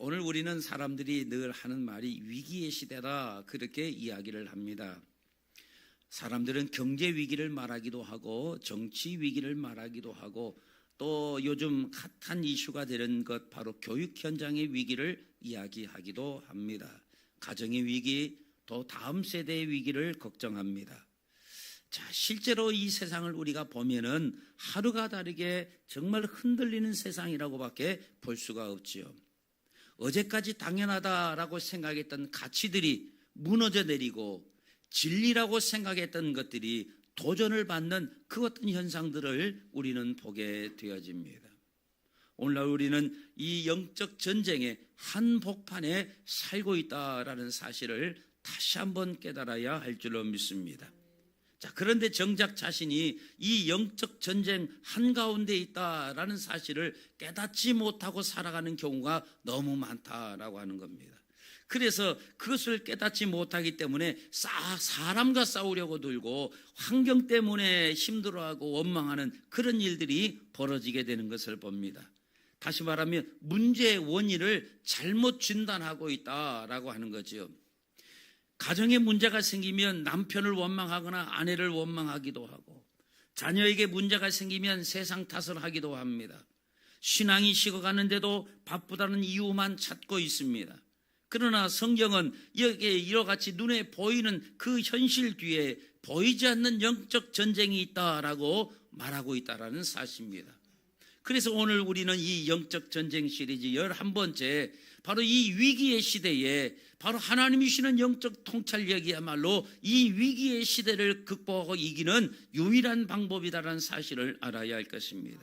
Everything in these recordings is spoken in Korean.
오늘 우리는 사람들이 늘 하는 말이 위기의 시대다 그렇게 이야기를 합니다. 사람들은 경제 위기를 말하기도 하고 정치 위기를 말하기도 하고 또 요즘 핫한 이슈가 되는 것 바로 교육 현장의 위기를 이야기하기도 합니다. 가정의 위기, 또 다음 세대의 위기를 걱정합니다. 자, 실제로 이 세상을 우리가 보면은 하루가 다르게 정말 흔들리는 세상이라고밖에 볼 수가 없지요. 어제까지 당연하다라고 생각했던 가치들이 무너져 내리고 진리라고 생각했던 것들이 도전을 받는 그 어떤 현상들을 우리는 보게 되어집니다. 오늘날 우리는 이 영적 전쟁의 한복판에 살고 있다라는 사실을 다시 한번 깨달아야 할 줄로 믿습니다. 자, 그런데 정작 자신이 이 영적 전쟁 한가운데 있다라는 사실을 깨닫지 못하고 살아가는 경우가 너무 많다라고 하는 겁니다. 그래서 그것을 깨닫지 못하기 때문에 사람과 싸우려고 들고 환경 때문에 힘들어하고 원망하는 그런 일들이 벌어지게 되는 것을 봅니다. 다시 말하면 문제의 원인을 잘못 진단하고 있다라고 하는 거죠. 가정에 문제가 생기면 남편을 원망하거나 아내를 원망하기도 하고, 자녀에게 문제가 생기면 세상 탓을 하기도 합니다. 신앙이 식어가는데도 바쁘다는 이유만 찾고 있습니다. 그러나 성경은 여기에 이와 같이 눈에 보이는 그 현실 뒤에 보이지 않는 영적 전쟁이 있다라고 말하고 있다라는 사실입니다. 그래서 오늘 우리는 이 영적 전쟁 시리즈 11번째, 바로 이 위기의 시대에 바로 하나님이 주시는 영적 통찰력이야말로 이 위기의 시대를 극복하고 이기는 유일한 방법이다라는 사실을 알아야 할 것입니다.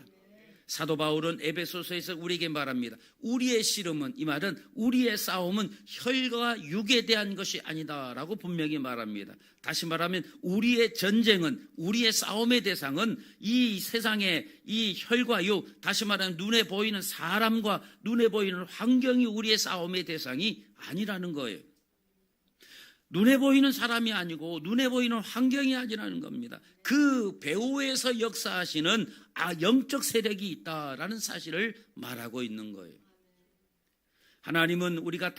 사도 바울은 에베소서에서 우리에게 말합니다. 우리의 씨름은, 이 말은 우리의 싸움은 혈과 육에 대한 것이 아니다라고 분명히 말합니다. 다시 말하면 우리의 전쟁은, 우리의 싸움의 대상은 이 세상의 이 혈과 육, 다시 말하면 눈에 보이는 사람과 눈에 보이는 환경이 우리의 싸움의 대상이 아니라는 거예요. 눈에 보이는 사람이 아니고 눈에 보이는 환경이 아니라는 겁니다. 그 배후에서 역사하시는 영적 세력이 있다라는 사실을 말하고 있는 거예요. 하나님은 우리가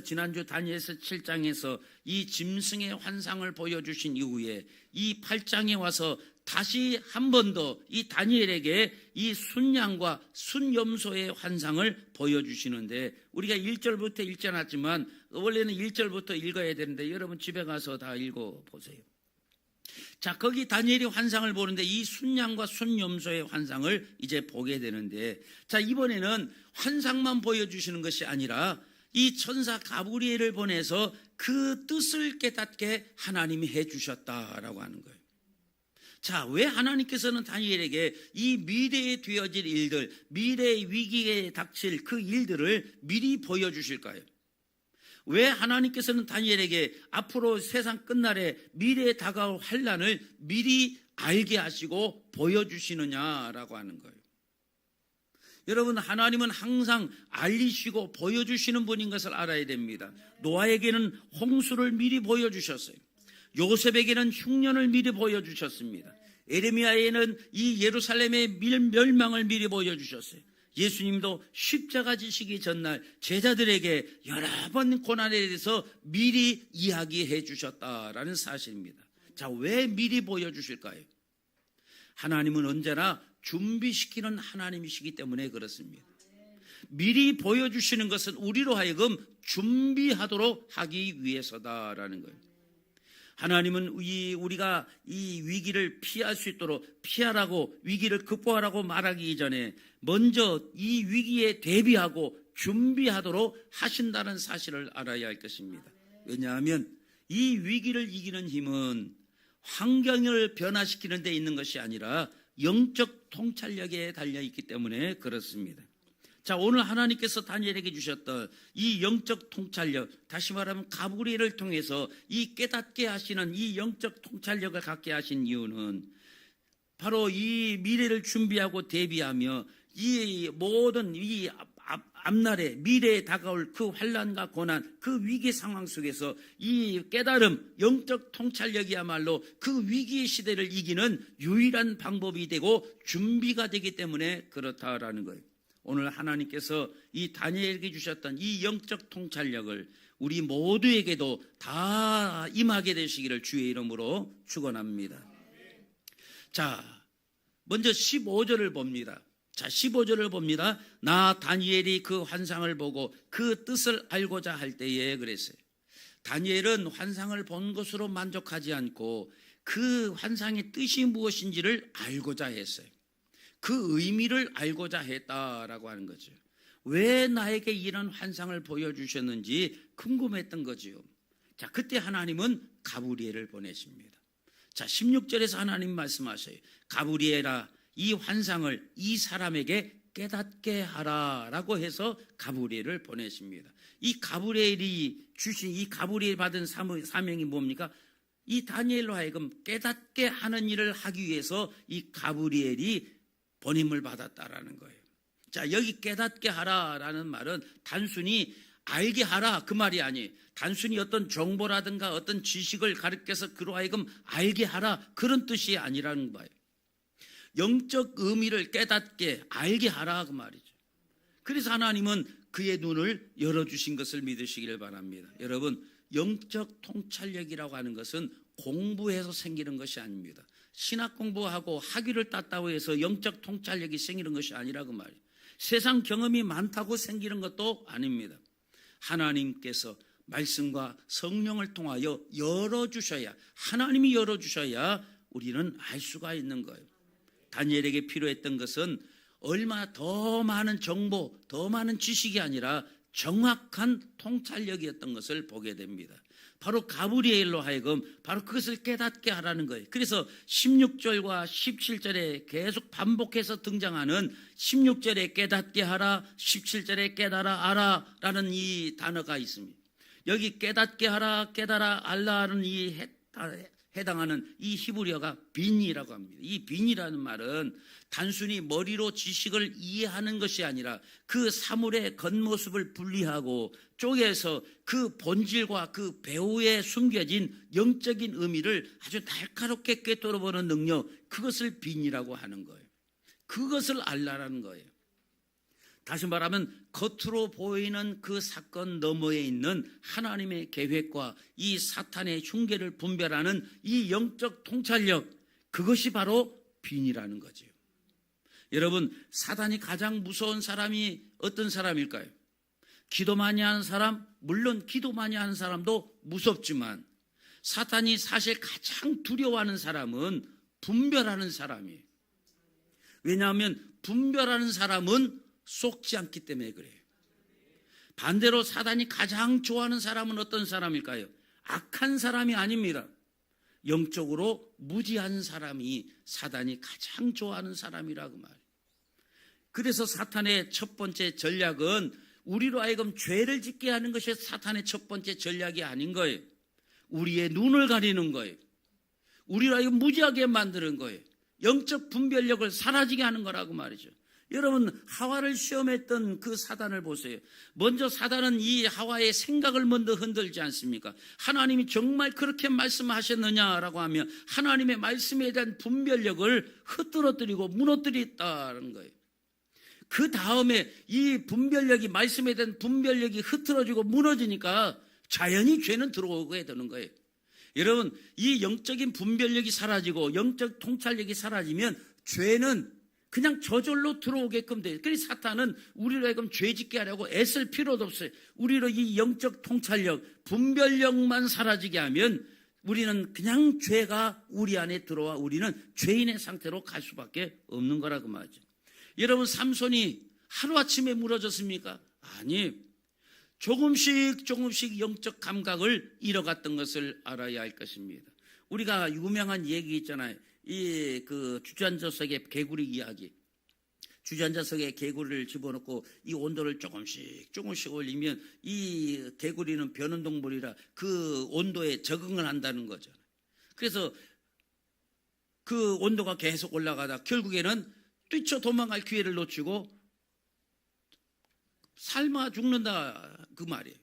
지난주 다니엘서 7장에서 이 짐승의 환상을 보여주신 이후에 이 8장에 와서 다시 한 번 더 이 다니엘에게 이 순양과 순염소의 환상을 보여주시는데, 우리가 1절부터 읽지 않았지만 원래는 1절부터 읽어야 되는데 여러분 집에 가서 다 읽어보세요. 자, 거기 다니엘이 환상을 보는데 이 순양과 순염소의 환상을 이제 보게 되는데, 자, 이번에는 환상만 보여주시는 것이 아니라 이 천사 가브리엘을 보내서 그 뜻을 깨닫게 하나님이 해주셨다라고 하는 거예요. 자, 왜 하나님께서는 다니엘에게 이 미래에 되어질 일들, 미래의 위기에 닥칠 그 일들을 미리 보여주실까요? 왜 하나님께서는 다니엘에게 앞으로 세상 끝날에 미래에 다가올 환난을 미리 알게 하시고 보여주시느냐라고 하는 거예요. 여러분, 하나님은 항상 알리시고 보여주시는 분인 것을 알아야 됩니다. 노아에게는 홍수를 미리 보여주셨어요. 요셉에게는 흉년을 미리 보여주셨습니다. 에레미야에는 이 예루살렘의 멸망을 미리 보여주셨어요. 예수님도 십자가 지시기 전날 제자들에게 여러 번 고난에 대해서 미리 이야기해 주셨다라는 사실입니다. 자, 왜 미리 보여주실까요? 하나님은 언제나 준비시키는 하나님이시기 때문에 그렇습니다. 미리 보여주시는 것은 우리로 하여금 준비하도록 하기 위해서다라는 거예요. 하나님은 우리가 이 위기를 피할 수 있도록 피하라고, 위기를 극복하라고 말하기 이전에 먼저 이 위기에 대비하고 준비하도록 하신다는 사실을 알아야 할 것입니다. 왜냐하면 이 위기를 이기는 힘은 환경을 변화시키는 데 있는 것이 아니라 영적 통찰력에 달려있기 때문에 그렇습니다. 자, 오늘 하나님께서 다니엘에게 주셨던 이 영적 통찰력, 다시 말하면 가브리엘을 통해서 이 깨닫게 하시는 이 영적 통찰력을 갖게 하신 이유는 바로 이 미래를 준비하고 대비하며 이 모든 이 앞날에 미래에 다가올 그 환난과 고난, 그 위기 상황 속에서 이 깨달음, 영적 통찰력이야말로 그 위기의 시대를 이기는 유일한 방법이 되고 준비가 되기 때문에 그렇다라는 거예요. 오늘 하나님께서 이 다니엘에게 주셨던 이 영적 통찰력을 우리 모두에게도 다 임하게 되시기를 주의 이름으로 축원합니다. 자, 먼저 15절을 봅니다. 자, 15절을 봅니다. 나 다니엘이 그 환상을 보고 그 뜻을 알고자 할 때에 그랬어요. 다니엘은 환상을 본 것으로 만족하지 않고 그 환상의 뜻이 무엇인지를 알고자 했어요. 그 의미를 알고자 했다라고 하는 거죠. 왜 나에게 이런 환상을 보여주셨는지 궁금했던 거지요. 자, 그때 하나님은 가브리엘을 보내십니다. 자, 16절에서 하나님 말씀하셔요. 가브리엘아, 이 환상을 이 사람에게 깨닫게 하라라고 해서 가브리엘을 보내십니다. 이 가브리엘이 주신 이 가브리엘 받은 사명이 뭡니까? 이 다니엘로 하여금 깨닫게 하는 일을 하기 위해서 이 가브리엘이 보냄을 받았다라는 거예요. 자, 여기 깨닫게 하라라는 말은 단순히 알게 하라 그 말이 아니에요. 단순히 어떤 정보라든가 어떤 지식을 가르쳐서 그로 하여금 알게 하라 그런 뜻이 아니라는 거예요. 영적 의미를 깨닫게 알게 하라 그 말이죠. 그래서 하나님은 그의 눈을 열어주신 것을 믿으시기를 바랍니다. 여러분, 영적 통찰력이라고 하는 것은 공부해서 생기는 것이 아닙니다. 신학 공부하고 학위를 땄다고 해서 영적 통찰력이 생기는 것이 아니라 그 말이에요. 세상 경험이 많다고 생기는 것도 아닙니다. 하나님께서 말씀과 성령을 통하여 열어주셔야, 하나님이 열어주셔야 우리는 알 수가 있는 거예요. 다니엘에게 필요했던 것은 얼마나 더 많은 정보, 더 많은 지식이 아니라 정확한 통찰력이었던 것을 보게 됩니다. 바로 가브리엘로 하여금 바로 그것을 깨닫게 하라는 거예요. 그래서 16절과 17절에 계속 반복해서 등장하는 16절에 깨닫게 하라, 17절에 깨달아 알아 라는 이 단어가 있습니다. 여기 깨닫게 하라, 깨달아 알라는 이 해당하는 이 히브리어가 빈이라고 합니다. 이 빈이라는 말은 단순히 머리로 지식을 이해하는 것이 아니라 그 사물의 겉모습을 분리하고 쪼개서 그 본질과 그 배후에 숨겨진 영적인 의미를 아주 날카롭게 꿰뚫어보는 능력, 그것을 빈이라고 하는 거예요. 그것을 알라라는 거예요. 다시 말하면 겉으로 보이는 그 사건 너머에 있는 하나님의 계획과 이 사탄의 흉계를 분별하는 이 영적 통찰력, 그것이 바로 빈이라는 거죠. 여러분, 사단이 가장 무서운 사람이 어떤 사람일까요? 기도 많이 하는 사람, 물론 기도 많이 하는 사람도 무섭지만 사탄이 사실 가장 두려워하는 사람은 분별하는 사람이에요. 왜냐하면 분별하는 사람은 속지 않기 때문에 그래요. 반대로 사단이 가장 좋아하는 사람은 어떤 사람일까요? 악한 사람이 아닙니다. 영적으로 무지한 사람이 사단이 가장 좋아하는 사람이라고 말이에요. 그래서 사탄의 첫 번째 전략은 우리로 하여금 죄를 짓게 하는 것이 사탄의 첫 번째 전략이 아닌 거예요. 우리의 눈을 가리는 거예요. 우리로 하여금 무지하게 만드는 거예요. 영적 분별력을 사라지게 하는 거라고 말이죠. 여러분, 하와를 시험했던 그 사단을 보세요. 먼저 사단은 이 하와의 생각을 먼저 흔들지 않습니까? 하나님이 정말 그렇게 말씀하셨느냐라고 하면 하나님의 말씀에 대한 분별력을 흩어뜨리고 무너뜨렸다는 거예요. 그 다음에 이 분별력이, 말씀에 대한 분별력이 흐트러지고 무너지니까 자연히 죄는 들어오게 되는 거예요. 여러분, 이 영적인 분별력이 사라지고 영적 통찰력이 사라지면 죄는 그냥 저절로 들어오게끔 돼요. 그래서 사탄은 우리로 하여금 죄 짓게 하려고 애쓸 필요도 없어요. 우리로 이 영적 통찰력, 분별력만 사라지게 하면 우리는 그냥 죄가 우리 안에 들어와 우리는 죄인의 상태로 갈 수밖에 없는 거라고 말이죠. 여러분, 삼손이 하루아침에 무너졌습니까? 아니, 조금씩 영적 감각을 잃어갔던 것을 알아야 할 것입니다. 우리가 유명한 얘기 있잖아요. 그 주전자석의 개구리 이야기. 주전자석에 개구리를 집어넣고 이 온도를 조금씩 올리면 이 개구리는 변온동물이라 그 온도에 적응을 한다는 거죠. 그래서 그 온도가 계속 올라가다 결국에는 뛰쳐 도망갈 기회를 놓치고 삶아 죽는다 그 말이에요.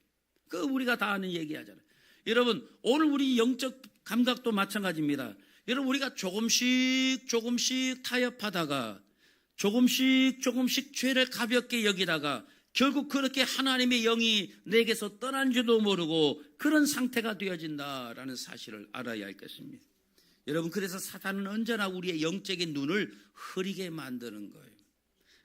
그 우리가 다 아는 얘기 하잖아요. 여러분, 오늘 우리 영적 감각도 마찬가지입니다. 여러분, 우리가 조금씩 타협하다가 조금씩 죄를 가볍게 여기다가 결국 그렇게 하나님의 영이 내게서 떠난 줄도 모르고 그런 상태가 되어진다라는 사실을 알아야 할 것입니다. 여러분, 그래서 사탄은 언제나 우리의 영적인 눈을 흐리게 만드는 거예요.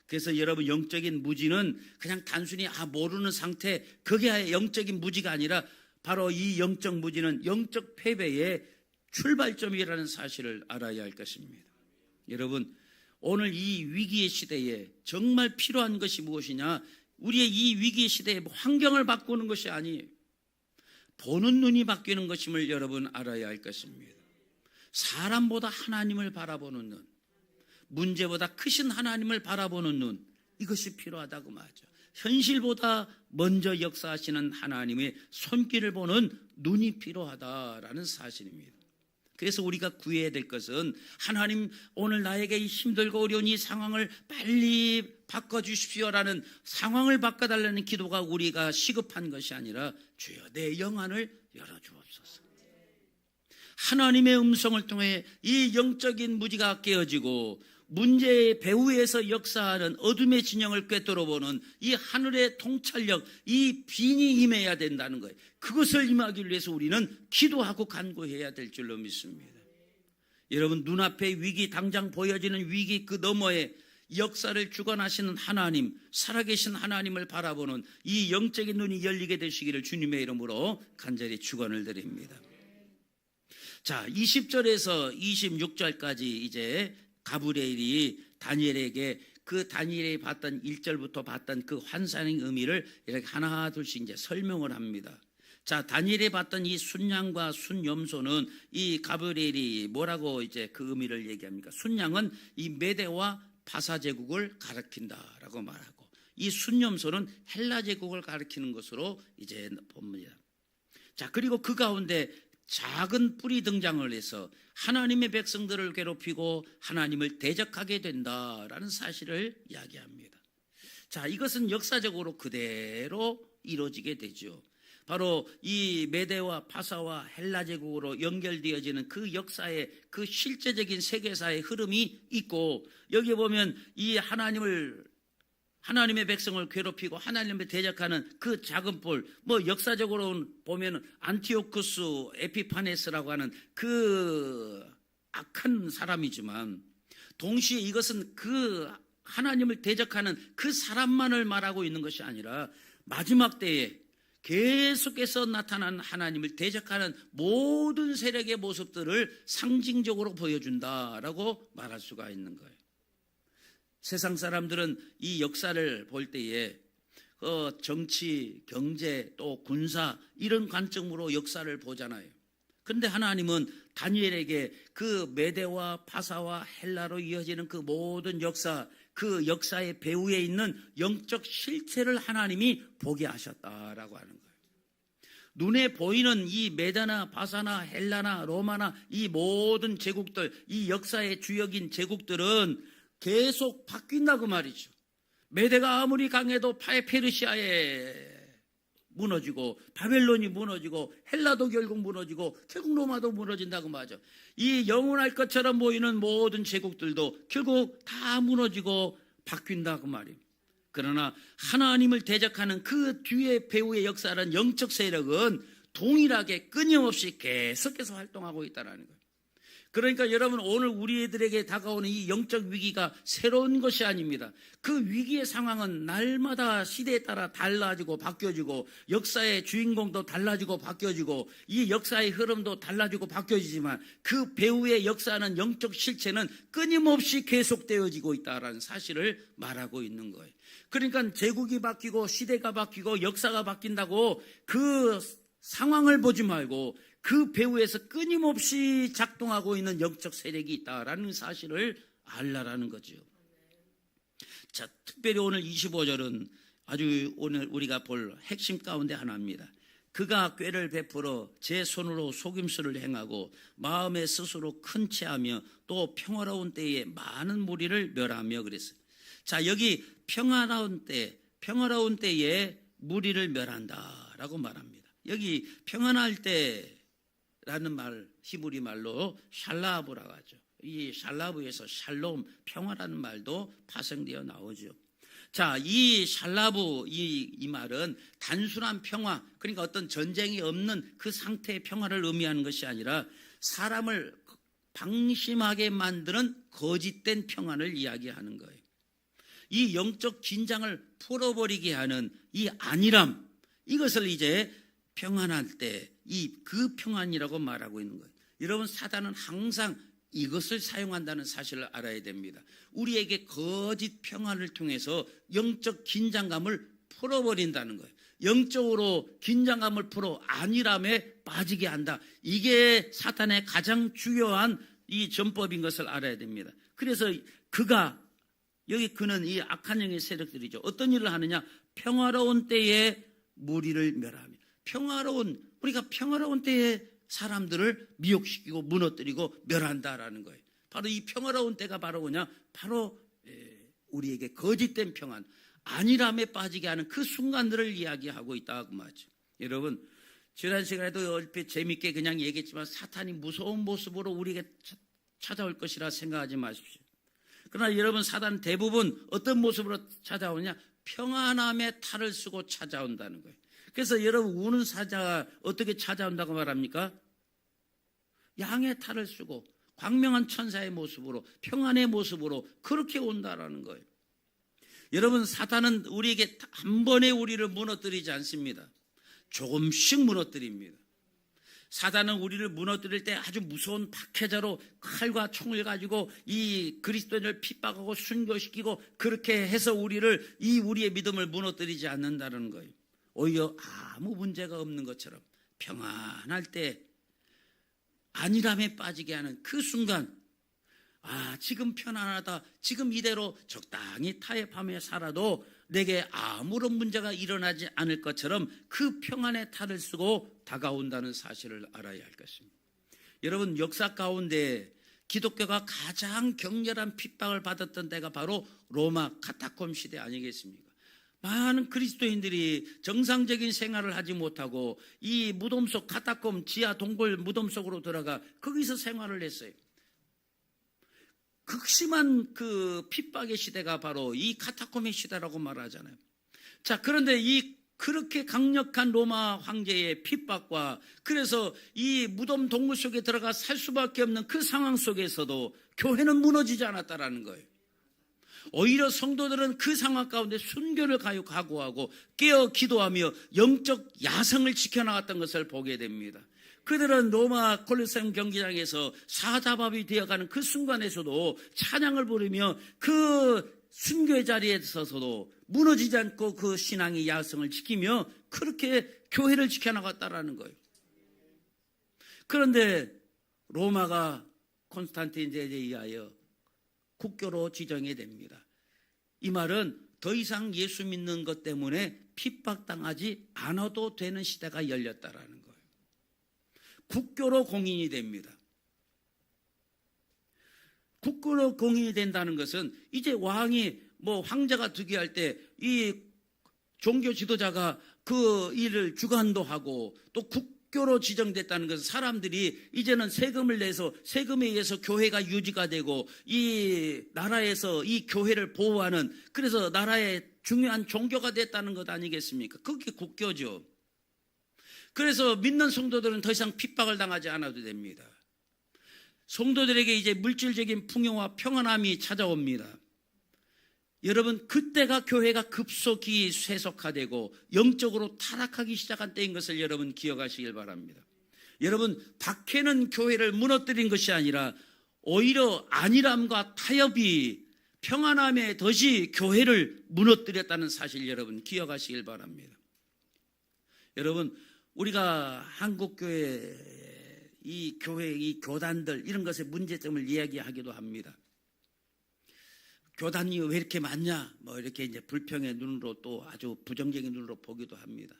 그래서 여러분, 영적인 무지는 그냥 단순히 모르는 상태, 그게 영적인 무지가 아니라 바로 이 영적 무지는 영적 패배의 출발점이라는 사실을 알아야 할 것입니다. 여러분, 오늘 이 위기의 시대에 정말 필요한 것이 무엇이냐? 우리의 이 위기의 시대에 환경을 바꾸는 것이 아니에요. 보는 눈이 바뀌는 것임을 여러분 알아야 할 것입니다. 사람보다 하나님을 바라보는 눈, 문제보다 크신 하나님을 바라보는 눈, 이것이 필요하다고 말하죠. 현실보다 먼저 역사하시는 하나님의 손길을 보는 눈이 필요하다라는 사실입니다. 그래서 우리가 구해야 될 것은 하나님, 오늘 나에게 이 힘들고 어려운 이 상황을 빨리 바꿔주십시오라는, 상황을 바꿔달라는 기도가 우리가 시급한 것이 아니라 주여 내 영안을 열어주옵소서. 하나님의 음성을 통해 이 영적인 무지가 깨어지고 문제의 배후에서 역사하는 어둠의 진영을 꿰뚫어보는 이 하늘의 통찰력, 이 빈이 임해야 된다는 거예요. 그것을 임하기 위해서 우리는 기도하고 간구해야 될 줄로 믿습니다. 여러분, 눈앞에 위기, 당장 보여지는 위기 그 너머에 역사를 주관하시는 하나님, 살아계신 하나님을 바라보는 이 영적인 눈이 열리게 되시기를 주님의 이름으로 간절히 축원을 드립니다. 자, 20절에서 26절까지 이제 가브리엘이 다니엘에게 그 다니엘이 봤던 1절부터 봤던 그 환상의 의미를 이렇게 하나 둘씩 이제 설명을 합니다. 자, 다니엘이 봤던 이 순양과 순염소는 이 가브리엘이 뭐라고 이제 그 의미를 얘기합니까? 순양은 이 메대와 바사 제국을 가리킨다라고 말하고, 이 순염소는 헬라 제국을 가리키는 것으로 이제 봅니다. 자, 그리고 그 가운데 작은 뿔이 등장을 해서 하나님의 백성들을 괴롭히고 하나님을 대적하게 된다라는 사실을 이야기합니다. 자, 이것은 역사적으로 그대로 이루어지게 되죠. 바로 이 메대와 파사와 헬라 제국으로 연결되어지는 그 역사의 그 실제적인 세계사의 흐름이 있고, 여기 보면 이 하나님의 백성을 괴롭히고 하나님을 대적하는 그 작은 뿔, 뭐 역사적으로 보면 안티오쿠스 에피파네스라고 하는 그 악한 사람이지만, 동시에 이것은 그 하나님을 대적하는 그 사람만을 말하고 있는 것이 아니라 마지막 때에 계속해서 나타난 하나님을 대적하는 모든 세력의 모습들을 상징적으로 보여준다라고 말할 수가 있는 거예요. 세상 사람들은 이 역사를 볼 때에 정치, 경제, 또 군사 이런 관점으로 역사를 보잖아요. 그런데 하나님은 다니엘에게 그 메대와 파사와 헬라로 이어지는 그 모든 역사, 그 역사의 배후에 있는 영적 실체를 하나님이 보게 하셨다라고 하는 거예요. 눈에 보이는 이 메다나 파사나 헬라나 로마나 이 모든 제국들, 이 역사의 주역인 제국들은 계속 바뀐다고 말이죠. 메대가 아무리 강해도 페르시아에 무너지고, 바벨론이 무너지고, 헬라도 결국 무너지고, 결국 로마도 무너진다고 말이죠. 이 영원할 것처럼 보이는 모든 제국들도 결국 다 무너지고 바뀐다고 말이에요. 그러나 하나님을 대적하는 그 뒤에 배후의 역사라는 영적 세력은 동일하게 끊임없이 계속해서 활동하고 있다는 거예요. 그러니까 여러분, 오늘 우리들에게 다가오는 이 영적 위기가 새로운 것이 아닙니다. 그 위기의 상황은 날마다 시대에 따라 달라지고 바뀌어지고, 역사의 주인공도 달라지고 바뀌어지고, 이 역사의 흐름도 달라지고 바뀌어지지만 그 배후의 역사는, 영적 실체는 끊임없이 계속되어지고 있다는 사실을 말하고 있는 거예요. 그러니까 제국이 바뀌고 시대가 바뀌고 역사가 바뀐다고 그 상황을 보지 말고 그 배후에서 끊임없이 작동하고 있는 영적 세력이 있다라는 사실을 알라라는 거죠. 자, 특별히 오늘 25절은 아주 오늘 우리가 볼 핵심 가운데 하나입니다. 그가 꾀를 베풀어 제 손으로 속임수를 행하고 마음에 스스로 큰 체하며 또 평화로운 때에 많은 무리를 멸하며 그랬어요. 자, 여기 평화로운 때에 무리를 멸한다라고 말합니다. 여기 평안할 때라는 말, 히브리 말로 샬라브라고 하죠. 이 샬라브에서 샬롬, 평화라는 말도 파생되어 나오죠. 자, 이 샬라브 이 말은 단순한 평화, 그러니까 어떤 전쟁이 없는 그 상태의 평화를 의미하는 것이 아니라 사람을 방심하게 만드는 거짓된 평안을 이야기하는 거예요. 이 영적 긴장을 풀어버리게 하는 이 안일함, 이것을 이제 평안할 때 그 평안이라고 말하고 있는 거예요. 여러분, 사단은 항상 이것을 사용한다는 사실을 알아야 됩니다. 우리에게 거짓 평안을 통해서 영적 긴장감을 풀어버린다는 거예요. 영적으로 긴장감을 풀어 안일함에 빠지게 한다. 이게 사탄의 가장 중요한 이 전법인 것을 알아야 됩니다. 그래서 그는 이 악한 영의 세력들이죠. 어떤 일을 하느냐? 평화로운 때에 무리를 멸하며, 우리가 평화로운 때에 사람들을 미혹시키고 무너뜨리고 멸한다라는 거예요. 바로 이 평화로운 때가 바로 뭐냐? 바로 우리에게 거짓된 평안, 안일함에 빠지게 하는 그 순간들을 이야기하고 있다고 말이죠. 여러분, 지난 시간에도 얼핏 재밌게 그냥 얘기했지만 사탄이 무서운 모습으로 우리에게 찾아올 것이라 생각하지 마십시오. 그러나 여러분, 사탄은 대부분 어떤 모습으로 찾아오느냐? 평안함의 탈을 쓰고 찾아온다는 거예요. 그래서 여러분, 우는 사자가 어떻게 찾아온다고 말합니까? 양의 탈을 쓰고 광명한 천사의 모습으로, 평안의 모습으로 그렇게 온다라는 거예요. 여러분, 사탄은 우리에게 한 번에 우리를 무너뜨리지 않습니다. 조금씩 무너뜨립니다. 사단은 우리를 무너뜨릴 때 아주 무서운 박해자로 칼과 총을 가지고 이 그리스도인을 핍박하고 순교시키고 그렇게 해서 우리의 믿음을 무너뜨리지 않는다는 거예요. 오히려 아무 문제가 없는 것처럼 평안할 때 안일함에 빠지게 하는 그 순간, 지금 편안하다, 지금 이대로 적당히 타협하며 살아도 내게 아무런 문제가 일어나지 않을 것처럼 그 평안의 탈을 쓰고 다가온다는 사실을 알아야 할 것입니다. 여러분, 역사 가운데 기독교가 가장 격렬한 핍박을 받았던 때가 바로 로마 카타콤 시대 아니겠습니까? 많은 그리스도인들이 정상적인 생활을 하지 못하고 이 무덤 속, 카타콤 지하 동굴 무덤 속으로 들어가 거기서 생활을 했어요. 극심한 그 핍박의 시대가 바로 이 카타콤의 시대라고 말하잖아요. 자, 그런데 그렇게 강력한 로마 황제의 핍박과, 그래서 이 무덤 동굴 속에 들어가 살 수밖에 없는 그 상황 속에서도 교회는 무너지지 않았다라는 거예요. 오히려 성도들은 그 상황 가운데 순교를 각오하고 깨어 기도하며 영적 야성을 지켜나갔던 것을 보게 됩니다. 그들은 로마 콜로세움 경기장에서 사자밥이 되어가는 그 순간에서도 찬양을 부르며 그 순교의 자리에 서서도 무너지지 않고 그 신앙의 야성을 지키며 그렇게 교회를 지켜나갔다라는 거예요. 그런데 로마가 콘스탄틴 제제에 의하여 국교로 지정이 됩니다. 이 말은 더 이상 예수 믿는 것 때문에 핍박당하지 않아도 되는 시대가 열렸다라는 거예요. 국교로 공인이 됩니다. 국교로 공인이 된다는 것은 이제 왕이 황제가 즉위할 때 이 종교 지도자가 그 일을 주관도 하고 또 국교로 지정됐다는 것은 사람들이 이제는 세금을 내서 세금에 의해서 교회가 유지가 되고 이 나라에서 이 교회를 보호하는, 그래서 나라의 중요한 종교가 됐다는 것 아니겠습니까? 그게 국교죠. 그래서 믿는 성도들은 더 이상 핍박을 당하지 않아도 됩니다. 성도들에게 이제 물질적인 풍요와 평안함이 찾아옵니다. 여러분, 그때가 교회가 급속히 쇠속화되고 영적으로 타락하기 시작한 때인 것을 여러분 기억하시길 바랍니다. 여러분, 박해는 교회를 무너뜨린 것이 아니라 오히려 안일함과 타협이 평안함의 덫이 교회를 무너뜨렸다는 사실 여러분 기억하시길 바랍니다. 여러분, 우리가 한국교회 이 교회 이 교단들 이런 것의 문제점을 이야기하기도 합니다. 교단이 왜 이렇게 많냐? 이렇게 이제 불평의 눈으로 또 아주 부정적인 눈으로 보기도 합니다.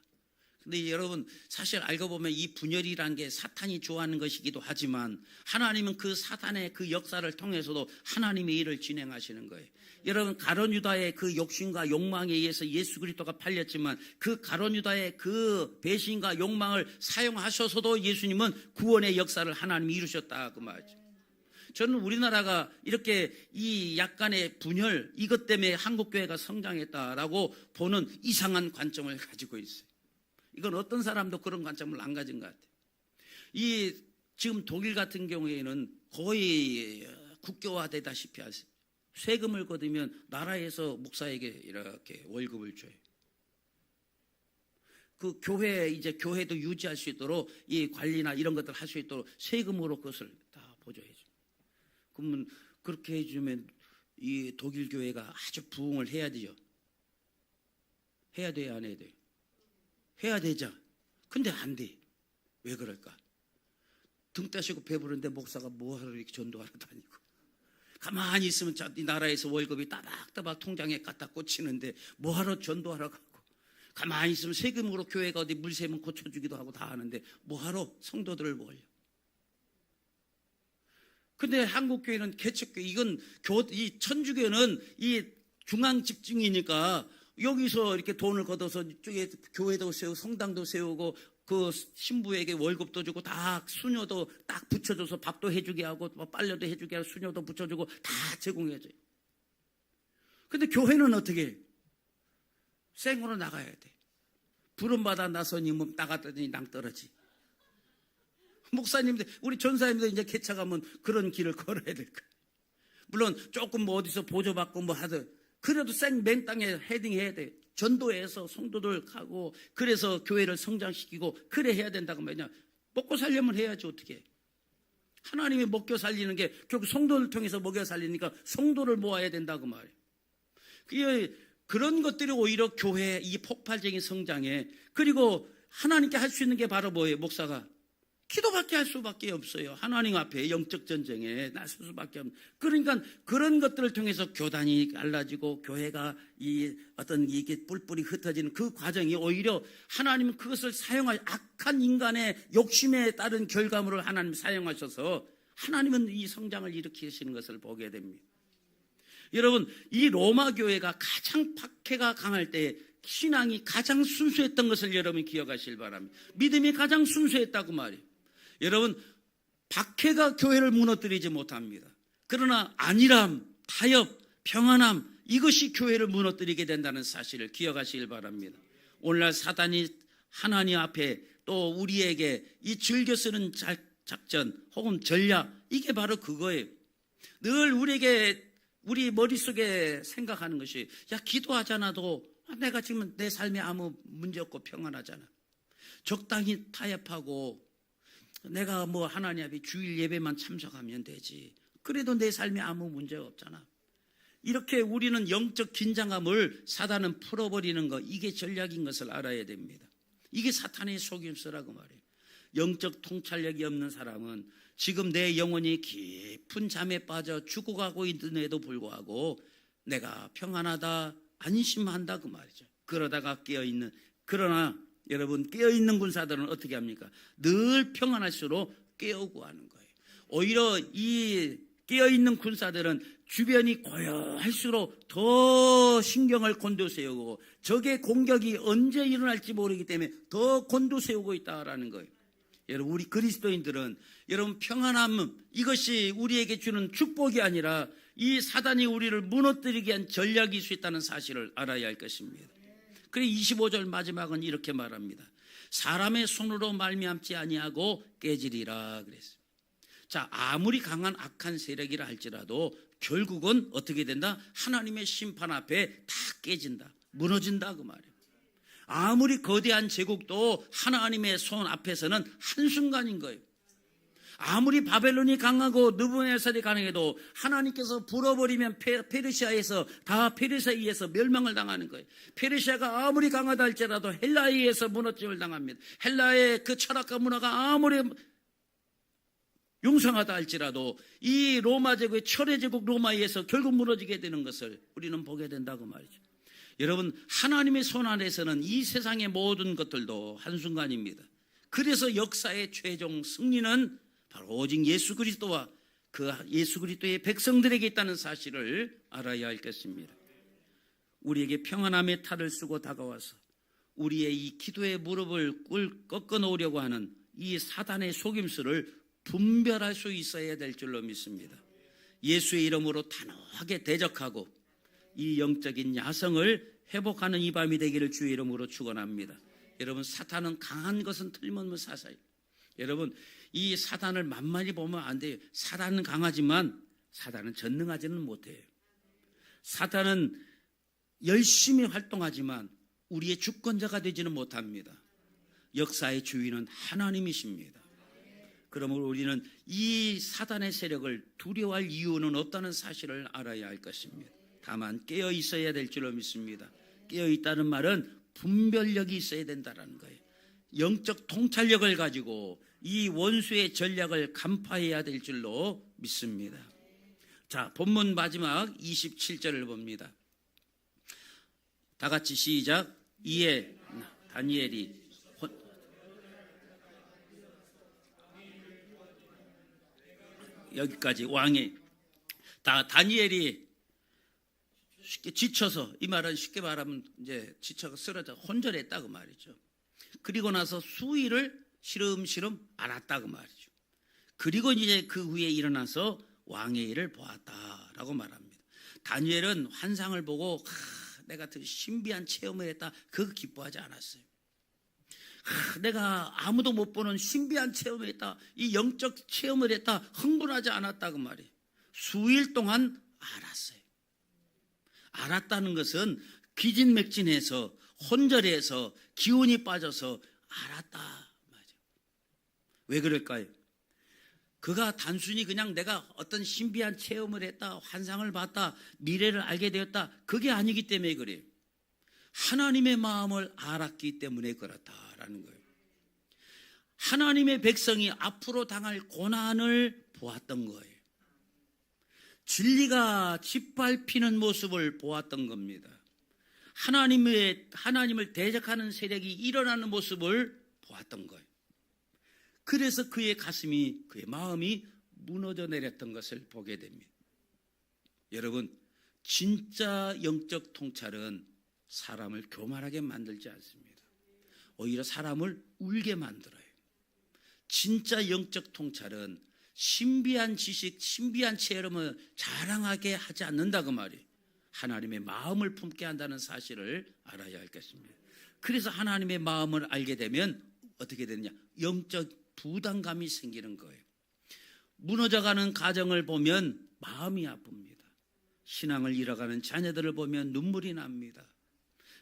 근데 여러분, 사실 알고 보면 이 분열이라는 게 사탄이 좋아하는 것이기도 하지만 하나님은 그 사탄의 그 역사를 통해서도 하나님의 일을 진행하시는 거예요. 여러분, 가룟 유다의 그 욕심과 욕망에 의해서 예수 그리스도가 팔렸지만 그 가룟 유다의 그 배신과 욕망을 사용하셔서도 예수님은 구원의 역사를 하나님이 이루셨다 그 말이죠. 저는 우리나라가 이렇게 이 약간의 분열, 이것 때문에 한국교회가 성장했다라고 보는 이상한 관점을 가지고 있어요. 이건 어떤 사람도 그런 관점을 안 가진 것 같아요. 지금 독일 같은 경우에는 거의 국교화되다시피 하세요. 세금을 거두면 나라에서 목사에게 이렇게 월급을 줘요. 그 교회도 유지할 수 있도록 이 관리나 이런 것들 할 수 있도록 세금으로 그것을 다 보조해 줘. 그러면 그렇게 해주면 이 독일 교회가 아주 부흥을 해야 되죠. 해야 돼요, 안 해야 돼요? 해야 되죠. 근데 안 돼. 왜 그럴까? 등 떼시고 배부른데 목사가 뭐하러 이렇게 전도하러 다니고, 가만히 있으면 이 나라에서 월급이 따박따박 통장에 갖다 꽂히는데 뭐하러 전도하러 가고, 가만히 있으면 세금으로 교회가 어디 물 새면 고쳐주기도 하고 다 하는데 뭐하러 성도들을 모으려. 근데 한국교회는 개척교회, 이 천주교는 이 중앙 집중이니까 여기서 이렇게 돈을 걷어서 이쪽에 교회도 세우고 성당도 세우고 그 신부에게 월급도 주고 다 수녀도 딱 붙여줘서 밥도 해주게 하고 빨래도 해주게 하고 수녀도 붙여주고 다 제공해줘요. 근데 교회는 어떻게 해요? 생으로 나가야 돼. 부름받아 나서니 뭐 나갔더니 낭떠러지. 목사님들, 우리 전사님들 이제 개척하면 그런 길을 걸어야 될 거야. 물론 조금 뭐 어디서 보조받고 뭐 하든 그래도 맨 땅에 헤딩해야 돼. 전도해서 성도들 가고 그래서 교회를 성장시키고 그래 해야 된다고 말이야. 먹고 살려면 해야지 어떻게. 하나님이 먹여 살리는 게 결국 성도를 통해서 먹여 살리니까 성도를 모아야 된다고 말이야. 그런 것들이 오히려 교회 이 폭발적인 성장에, 그리고 하나님께 할 수 있는 게 바로 뭐예요? 목사가 기도밖에 할 수밖에 없어요. 하나님 앞에 영적 전쟁에 나설 수밖에 없는. 그러니까 그런 것들을 통해서 교단이 갈라지고 교회가 이게 뿔뿔이 흩어지는 그 과정이 오히려 하나님은 그것을 악한 인간의 욕심에 따른 결과물을 하나님 사용하셔서 하나님은 이 성장을 일으키시는 것을 보게 됩니다. 여러분, 이 로마 교회가 가장 박해가 강할 때 신앙이 가장 순수했던 것을 여러분이 기억하시길 바랍니다. 믿음이 가장 순수했다고 말이에요. 여러분, 박해가 교회를 무너뜨리지 못합니다. 그러나 안일함, 타협, 평안함, 이것이 교회를 무너뜨리게 된다는 사실을 기억하시길 바랍니다. 오늘날 사단이 하나님 앞에 또 우리에게 이 즐겨 쓰는 작전 혹은 전략, 이게 바로 그거예요. 늘 우리 머릿속에 생각하는 것이, 야, 기도하잖아도 내가 지금 내 삶에 아무 문제 없고 평안하잖아. 적당히 타협하고 내가 뭐 하나님 앞에 주일 예배만 참석하면 되지. 그래도 내 삶에 아무 문제가 없잖아. 이렇게 우리는 영적 긴장감을 사단은 풀어버리는 것, 이게 전략인 것을 알아야 됩니다. 이게 사탄의 속임수라고 말해요. 영적 통찰력이 없는 사람은 지금 내 영혼이 깊은 잠에 빠져 죽어가고 있는데도 불구하고 내가 평안하다, 안심한다 그 말이죠. 그러다가 깨어있는, 그러나 여러분, 깨어있는 군사들은 어떻게 합니까? 늘 평안할수록 깨우고 하는 거예요. 오히려 이 깨어있는 군사들은 주변이 고요할수록 더 신경을 곤두세우고 적의 공격이 언제 일어날지 모르기 때문에 더 곤두세우고 있다라는 거예요. 여러분, 우리 그리스도인들은 여러분 평안함, 이것이 우리에게 주는 축복이 아니라 이 사단이 우리를 무너뜨리게 한 전략일 수 있다는 사실을 알아야 할 것입니다. 그래 25절 마지막은 이렇게 말합니다. 사람의 손으로 말미암지 아니하고 깨지리라 그랬어요. 자, 아무리 강한 악한 세력이라 할지라도 결국은 어떻게 된다? 하나님의 심판 앞에 다 깨진다, 무너진다 그 말이에요. 아무리 거대한 제국도 하나님의 손 앞에서는 한순간인 거예요. 아무리 바벨론이 강하고 느부갓네살이 강해도 하나님께서 불어버리면 페르시아에서 다 페르시아에 의해서 멸망을 당하는 거예요. 페르시아가 아무리 강하다 할지라도 헬라에 의해서 무너짐을 당합니다. 헬라의 그 철학과 문화가 아무리 용성하다 할지라도 이 로마 제국의 철의 제국 로마에 의해서 결국 무너지게 되는 것을 우리는 보게 된다고 말이죠. 여러분, 하나님의 손 안에서는 이 세상의 모든 것들도 한순간입니다. 그래서 역사의 최종 승리는 바로 오직 예수 그리스도와 그 예수 그리스도의 백성들에게 있다는 사실을 알아야 할 것입니다. 우리에게 평안함의 탈을 쓰고 다가와서 우리의 이 기도의 무릎을 꺾어 놓으려고 하는 이 사단의 속임수를 분별할 수 있어야 될 줄로 믿습니다. 예수의 이름으로 단호하게 대적하고 이 영적인 야성을 회복하는 이 밤이 되기를 주의 이름으로 축원합니다. 여러분, 사탄은 강한 것은 틀림없는 사사예요. 여러분, 이 사단을 만만히 보면 안 돼요. 사단은 강하지만 사단은 전능하지는 못해요. 사단은 열심히 활동하지만 우리의 주권자가 되지는 못합니다. 역사의 주인은 하나님이십니다. 그러므로 우리는 이 사단의 세력을 두려워할 이유는 없다는 사실을 알아야 할 것입니다. 다만 깨어 있어야 될 줄로 믿습니다. 깨어 있다는 말은 분별력이 있어야 된다는 거예요. 영적 통찰력을 가지고 이 원수의 전략을 간파해야 될 줄로 믿습니다. 자, 본문 마지막 27절을 봅니다. 다 같이 시작. 이에 다니엘이 여기까지 왕이 다니엘이 쉽게 지쳐서, 이 말은 쉽게 말하면 이제 지쳐서 쓰러져 혼절했다 그 말이죠. 그리고 나서 수일을 시름시름 앓았다 그 말이죠. 그리고 이제 그 후에 일어나서 왕의 일을 보았다라고 말합니다. 다니엘은 환상을 보고 내가 더 신비한 체험을 했다, 그거 기뻐하지 않았어요. 내가 아무도 못 보는 신비한 체험을 했다, 이 영적 체험을 했다, 흥분하지 않았다 그 말이에요. 수일 동안 알았어요. 알았다는 것은 기진맥진해서 혼절해서 기운이 빠져서 알았다 맞아. 왜 그럴까요? 그가 단순히 그냥 내가 어떤 신비한 체험을 했다, 환상을 봤다, 미래를 알게 되었다, 그게 아니기 때문에 그래요. 하나님의 마음을 알았기 때문에 그렇다라는 거예요. 하나님의 백성이 앞으로 당할 고난을 보았던 거예요. 진리가 짓밟히는 모습을 보았던 겁니다. 하나님을 대적하는 세력이 일어나는 모습을 보았던 거예요. 그래서 그의 가슴이, 그의 마음이 무너져 내렸던 것을 보게 됩니다. 여러분, 진짜 영적 통찰은 사람을 교만하게 만들지 않습니다. 오히려 사람을 울게 만들어요. 진짜 영적 통찰은 신비한 지식, 신비한 체험을 자랑하게 하지 않는다 그 말이에요. 하나님의 마음을 품게 한다는 사실을 알아야 하겠습니다. 그래서 하나님의 마음을 알게 되면 어떻게 되느냐? 영적 부담감이 생기는 거예요. 무너져가는 가정을 보면 마음이 아픕니다. 신앙을 잃어가는 자녀들을 보면 눈물이 납니다.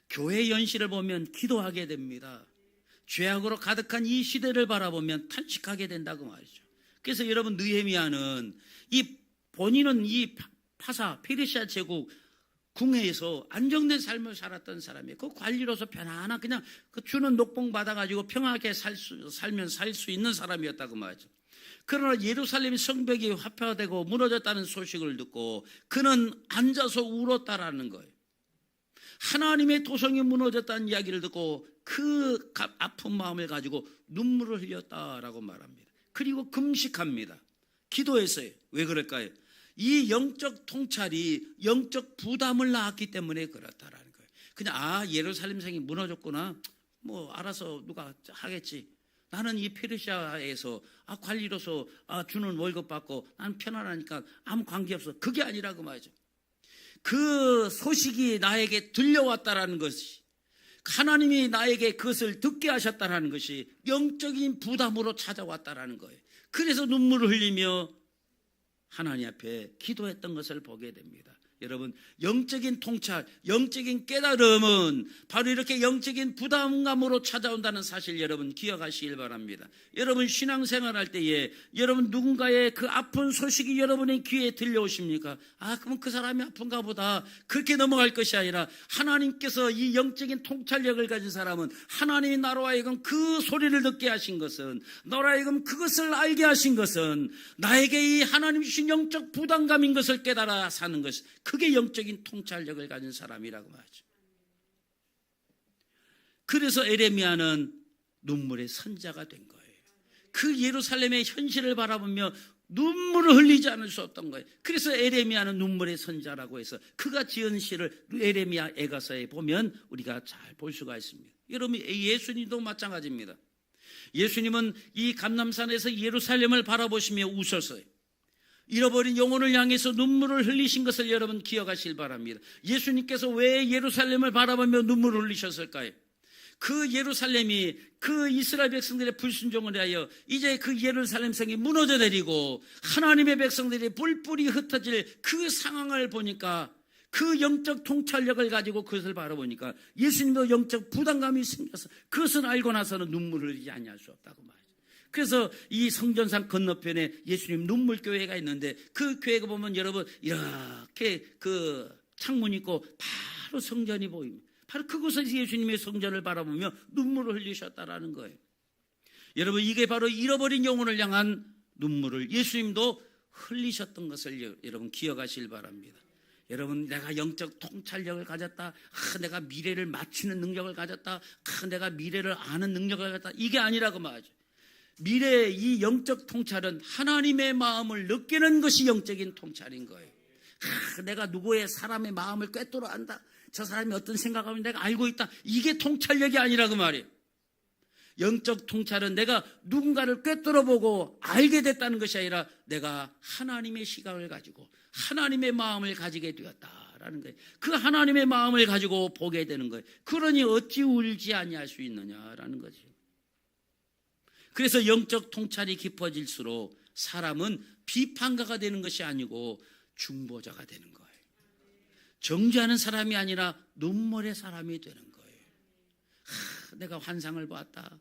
교회 연실을 보면 기도하게 됩니다. 죄악으로 가득한 이 시대를 바라보면 탄식하게 된다고 말이죠. 그래서 여러분, 느헤미야는 본인은 이 페르시아 제국 궁에서 안정된 삶을 살았던 사람이에요. 그 관리로서 편안한 그냥 그 주는 녹봉 받아가지고 평화하게 살면 살 수 있는 사람이었다고 말이죠. 그러나 예루살렘 성벽이 화폐화되고 무너졌다는 소식을 듣고 그는 앉아서 울었다라는 거예요. 하나님의 도성이 무너졌다는 이야기를 듣고 그 아픈 마음을 가지고 눈물을 흘렸다라고 말합니다. 그리고 금식합니다. 기도했어요. 왜 그럴까요? 이 영적 통찰이 영적 부담을 낳았기 때문에 그렇다라는 거예요. 그냥 예루살렘 성이 무너졌구나, 뭐 알아서 누가 하겠지. 나는 이 페르시아에서 관리로서 주는 월급 받고 나는 편안하니까 아무 관계없어. 그게 아니라고 말이죠. 그 소식이 나에게 들려왔다라는 것이, 하나님이 나에게 그것을 듣게 하셨다라는 것이 영적인 부담으로 찾아왔다라는 거예요. 그래서 눈물을 흘리며 하나님 앞에 기도했던 것을 보게 됩니다. 여러분, 영적인 통찰, 영적인 깨달음은 바로 이렇게 영적인 부담감으로 찾아온다는 사실 여러분 기억하시길 바랍니다. 여러분, 신앙생활할 때에 여러분 누군가의 그 아픈 소식이 여러분의 귀에 들려오십니까? 그럼 그 사람이 아픈가 보다, 그렇게 넘어갈 것이 아니라 하나님께서 이 영적인 통찰력을 가진 사람은 하나님이 나로 하여금 그 소리를 듣게 하신 것은, 나로 하여금 그것을 알게 하신 것은 나에게 이 하나님 주신 영적 부담감인 것을 깨달아 사는 것, 그게 영적인 통찰력을 가진 사람이라고 말하죠. 그래서 에레미야는 눈물의 선자가 된 거예요. 그 예루살렘의 현실을 바라보며 눈물을 흘리지 않을 수 없던 거예요. 그래서 에레미야는 눈물의 선자라고 해서 그가 지은 시를 에레미야 애가서에 보면 우리가 잘 볼 수가 있습니다. 여러분, 예수님도 마찬가지입니다. 예수님은 이 감람산에서 예루살렘을 바라보시며 우셨어요. 잃어버린 영혼을 향해서 눈물을 흘리신 것을 여러분 기억하시길 바랍니다. 예수님께서 왜 예루살렘을 바라보며 눈물을 흘리셨을까요? 그 예루살렘이 그 이스라엘 백성들의 불순종을 하여 이제 그 예루살렘 성이 무너져 내리고 하나님의 백성들이 뿔뿔이 흩어질 그 상황을 보니까, 그 영적 통찰력을 가지고 그것을 바라보니까 예수님도 영적 부담감이 생겨서 그것을 알고 나서는 눈물을 흘리지 아니할 수 없다고 말이죠. 그래서 이 성전산 건너편에 예수님 눈물교회가 있는데, 그 교회가 보면 여러분 이렇게 그 창문 있고 바로 성전이 보입니다. 바로 그곳에서 예수님의 성전을 바라보며 눈물을 흘리셨다라는 거예요. 여러분, 이게 바로 잃어버린 영혼을 향한 눈물을 예수님도 흘리셨던 것을 여러분 기억하시길 바랍니다. 여러분, 내가 영적 통찰력을 가졌다, 내가 미래를 맞추는 능력을 가졌다, 내가 미래를 아는 능력을 가졌다, 이게 아니라고 말하죠. 미래의 이 영적 통찰은 하나님의 마음을 느끼는 것이 영적인 통찰인 거예요. 내가 누구의 사람의 마음을 꿰뚫어 안다, 저 사람이 어떤 생각하면 내가 알고 있다, 이게 통찰력이 아니라고 말이에요. 영적 통찰은 내가 누군가를 꿰뚫어 보고 알게 됐다는 것이 아니라 내가 하나님의 시각을 가지고 하나님의 마음을 가지게 되었다라는 거예요. 그 하나님의 마음을 가지고 보게 되는 거예요. 그러니 어찌 울지 아니할 수 있느냐라는 거지. 그래서 영적 통찰이 깊어질수록 사람은 비판가가 되는 것이 아니고 중보자가 되는 거예요. 정죄하는 사람이 아니라 눈물의 사람이 되는 거예요. 내가 환상을 보았다,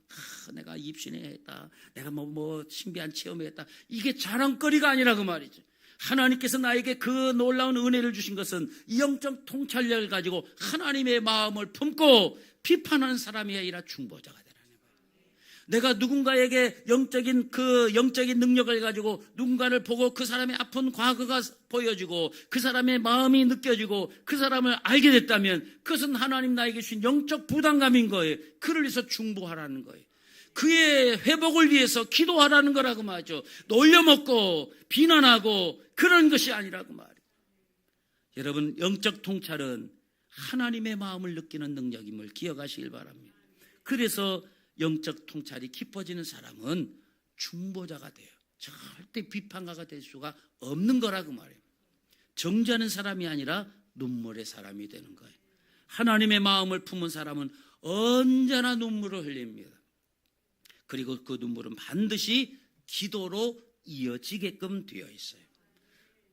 내가 입신했다, 내가 뭐 신비한 체험을 했다, 이게 자랑거리가 아니라고 말이죠. 하나님께서 나에게 그 놀라운 은혜를 주신 것은 영적 통찰력을 가지고 하나님의 마음을 품고 비판하는 사람이 아니라 중보자가 되라는 거예요. 내가 누군가에게 영적인 능력을 가지고 누군가를 보고 그 사람의 아픈 과거가 보여지고 그 사람의 마음이 느껴지고 그 사람을 알게 됐다면 그것은 하나님 나에게 주신 영적 부담감인 거예요. 그를 위해서 중보하라는 거예요. 그의 회복을 위해서 기도하라는 거라고 말이죠. 놀려먹고 비난하고 그런 것이 아니라고 말이에요. 여러분, 영적 통찰은 하나님의 마음을 느끼는 능력임을 기억하시길 바랍니다. 그래서 영적 통찰이 깊어지는 사람은 중보자가 돼요. 절대 비판가가 될 수가 없는 거라고 말해요. 정죄하는 사람이 아니라 눈물의 사람이 되는 거예요. 하나님의 마음을 품은 사람은 언제나 눈물을 흘립니다. 그리고 그 눈물은 반드시 기도로 이어지게끔 되어 있어요.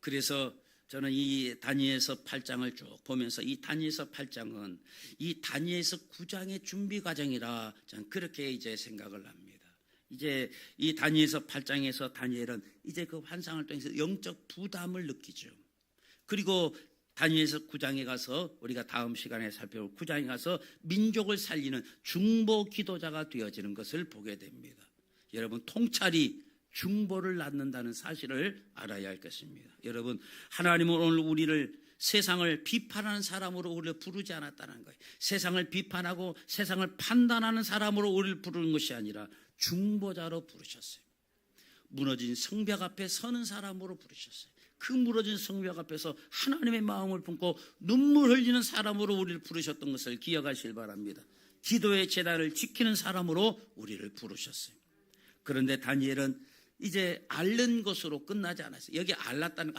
그래서 저는 이 다니엘서 8장을 쭉 보면서 이 다니엘서 8장은 이 다니엘서 9장의 준비 과정이라 저는 그렇게 이제 생각을 합니다. 이제 이 다니엘서 8장에서 다니엘은 이제 그 환상을 통해서 영적 부담을 느끼죠. 그리고 다니엘서 9장에 가서 우리가 다음 시간에 살펴볼 9장에 가서 민족을 살리는 중보 기도자가 되어지는 것을 보게 됩니다. 여러분, 통찰이 중보를 낳는다는 사실을 알아야 할 것입니다. 여러분, 하나님은 오늘 우리를 세상을 비판하는 사람으로 우리를 부르지 않았다는 거예요. 세상을 비판하고 세상을 판단하는 사람으로 우리를 부르는 것이 아니라 중보자로 부르셨어요. 무너진 성벽 앞에 서는 사람으로 부르셨어요. 그 무너진 성벽 앞에서 하나님의 마음을 품고 눈물 흘리는 사람으로 우리를 부르셨던 것을 기억하시길 바랍니다. 기도의 제단을 지키는 사람으로 우리를 부르셨어요. 그런데 다니엘은 이제 앓는 것으로 끝나지 않았어요. 여기 앓았다는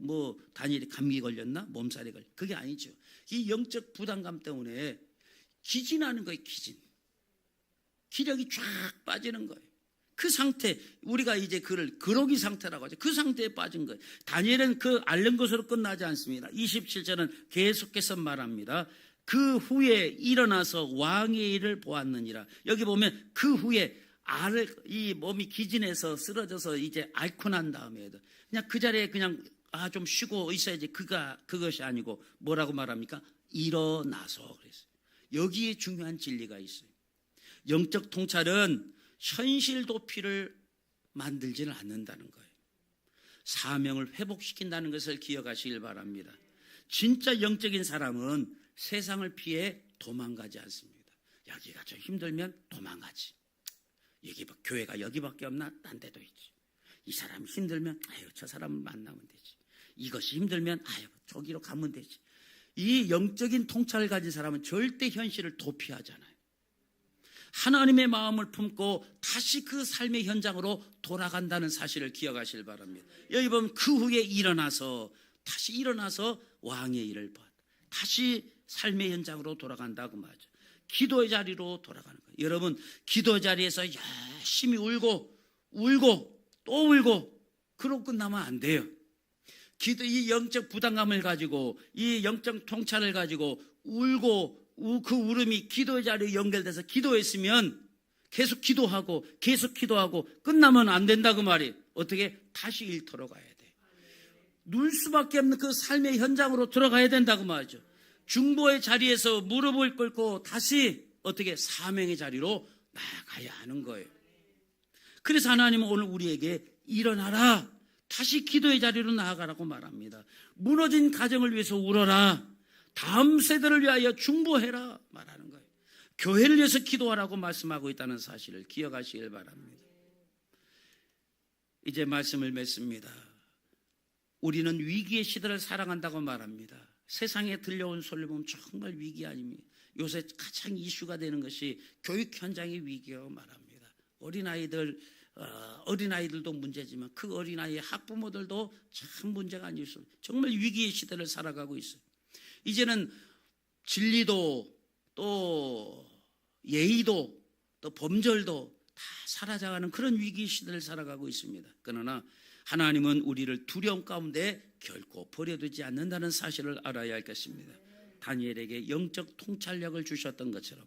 거, 다니엘이 감기 걸렸나? 몸살이 걸렸나? 그게 아니죠. 이 영적 부담감 때문에 기진하는 거예요. 기력이 쫙 빠지는 거예요. 그 상태, 우리가 이제 그를 그러기 상태라고 하죠. 그 상태에 빠진 거예요. 다니엘은 그 앓는 것으로 끝나지 않습니다. 27절은 계속해서 말합니다. 그 후에 일어나서 왕의 일을 보았느니라. 여기 보면 그 후에 이 몸이 기진해서 쓰러져서 이제 앓고 난 다음에도 그냥 그 자리에 그냥 좀 쉬고 있어야지, 그것이 아니고 뭐라고 말합니까? 일어나서 그랬어요. 여기에 중요한 진리가 있어요. 영적 통찰은 현실 도피를 만들지는 않는다는 거예요. 사명을 회복시킨다는 것을 기억하시길 바랍니다. 진짜 영적인 사람은 세상을 피해 도망가지 않습니다. 여기가 좀 힘들면 도망가지. 교회가 여기밖에 없나? 딴 데도 있지. 이 사람이 힘들면 저 사람을 만나면 되지. 이것이 힘들면 저기로 가면 되지. 이 영적인 통찰을 가진 사람은 절대 현실을 도피하잖아요. 하나님의 마음을 품고 다시 그 삶의 현장으로 돌아간다는 사실을 기억하시길 바랍니다. 여기 보면 그 후에 다시 일어나서 왕의 일을 봐. 다시 삶의 현장으로 돌아간다고 말이죠. 기도의 자리로 돌아가는 거예요. 여러분, 기도 자리에서 열심히 울고 또 울고 그러고 끝나면 안 돼요. 이 영적 부담감을 가지고, 이 영적 통찰을 가지고 울고 그 울음이 기도의 자리에 연결돼서 기도했으면 계속 기도하고 끝나면 안 된다고 말이에요. 어떻게? 다시 일터로 가야 돼. 누울 수밖에 없는 그 삶의 현장으로 들어가야 된다고 말이죠. 중보의 자리에서 무릎을 꿇고 다시 어떻게? 사명의 자리로 나아가야 하는 거예요. 그래서 하나님은 오늘 우리에게 일어나라, 다시 기도의 자리로 나아가라고 말합니다. 무너진 가정을 위해서 울어라, 다음 세대를 위하여 중보해라 말하는 거예요. 교회를 위해서 기도하라고 말씀하고 있다는 사실을 기억하시길 바랍니다. 이제 말씀을 맺습니다. 우리는 위기의 시대를 살아간다고 말합니다. 세상에 들려온 소리를 보면 정말 위기 아닙니까? 요새 가장 이슈가 되는 것이 교육 현장의 위기라고 말합니다. 어린아이들도 문제지만 그 어린아이의 학부모들도 참 문제가 아닐 수 없어요. 정말 위기의 시대를 살아가고 있어요. 이제는 진리도 또 예의도 또 범절도 다 사라져가는 그런 위기 시대를 살아가고 있습니다. 그러나 하나님은 우리를 두려움 가운데 결코 버려두지 않는다는 사실을 알아야 할 것입니다. 다니엘에게 영적 통찰력을 주셨던 것처럼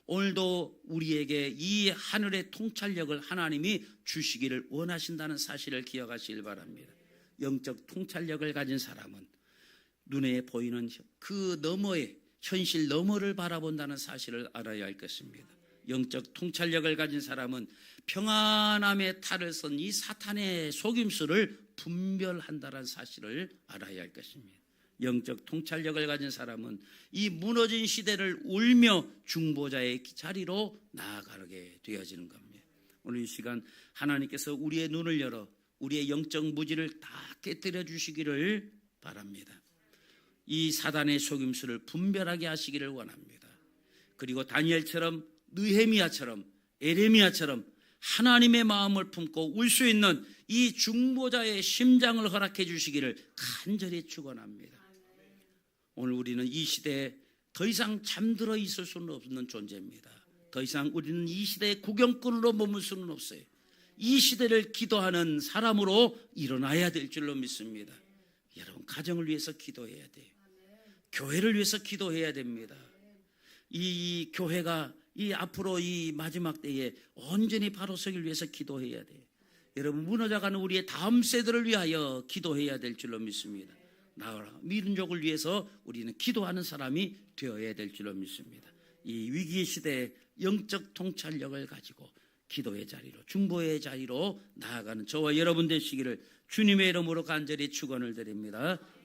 오늘도 우리에게 이 하늘의 통찰력을 하나님이 주시기를 원하신다는 사실을 기억하시길 바랍니다. 영적 통찰력을 가진 사람은 눈에 보이는 그 너머의 현실 너머를 바라본다는 사실을 알아야 할 것입니다. 영적 통찰력을 가진 사람은 평안함의 탈을 쓴 이 사탄의 속임수를 분별한다는 사실을 알아야 할 것입니다. 영적 통찰력을 가진 사람은 이 무너진 시대를 울며 중보자의 자리로 나아가게 되어지는 겁니다. 오늘 이 시간 하나님께서 우리의 눈을 열어 우리의 영적 무지를 다 깨뜨려 주시기를 바랍니다. 이 사단의 속임수를 분별하게 하시기를 원합니다. 그리고 다니엘처럼, 느헤미야처럼, 에레미야처럼 하나님의 마음을 품고 울 수 있는 이 중보자의 심장을 허락해 주시기를 간절히 축원합니다. 오늘 우리는 이 시대에 더 이상 잠들어 있을 수는 없는 존재입니다. 더 이상 우리는 이 시대의 구경꾼으로 머물 수는 없어요. 이 시대를 기도하는 사람으로 일어나야 될 줄로 믿습니다. 여러분, 가정을 위해서 기도해야 돼요. 교회를 위해서 기도해야 됩니다. 이 교회가 이 앞으로 이 마지막 때에 온전히 바로 서길 위해서 기도해야 돼요. 여러분, 무너져가는 우리의 다음 세대를 위하여 기도해야 될 줄로 믿습니다. 나아라 민족을 위해서 우리는 기도하는 사람이 되어야 될 줄로 믿습니다. 이 위기의 시대에 영적 통찰력을 가지고 기도의 자리로, 중보의 자리로 나아가는 저와 여러분 되시기를 주님의 이름으로 간절히 축원을 드립니다.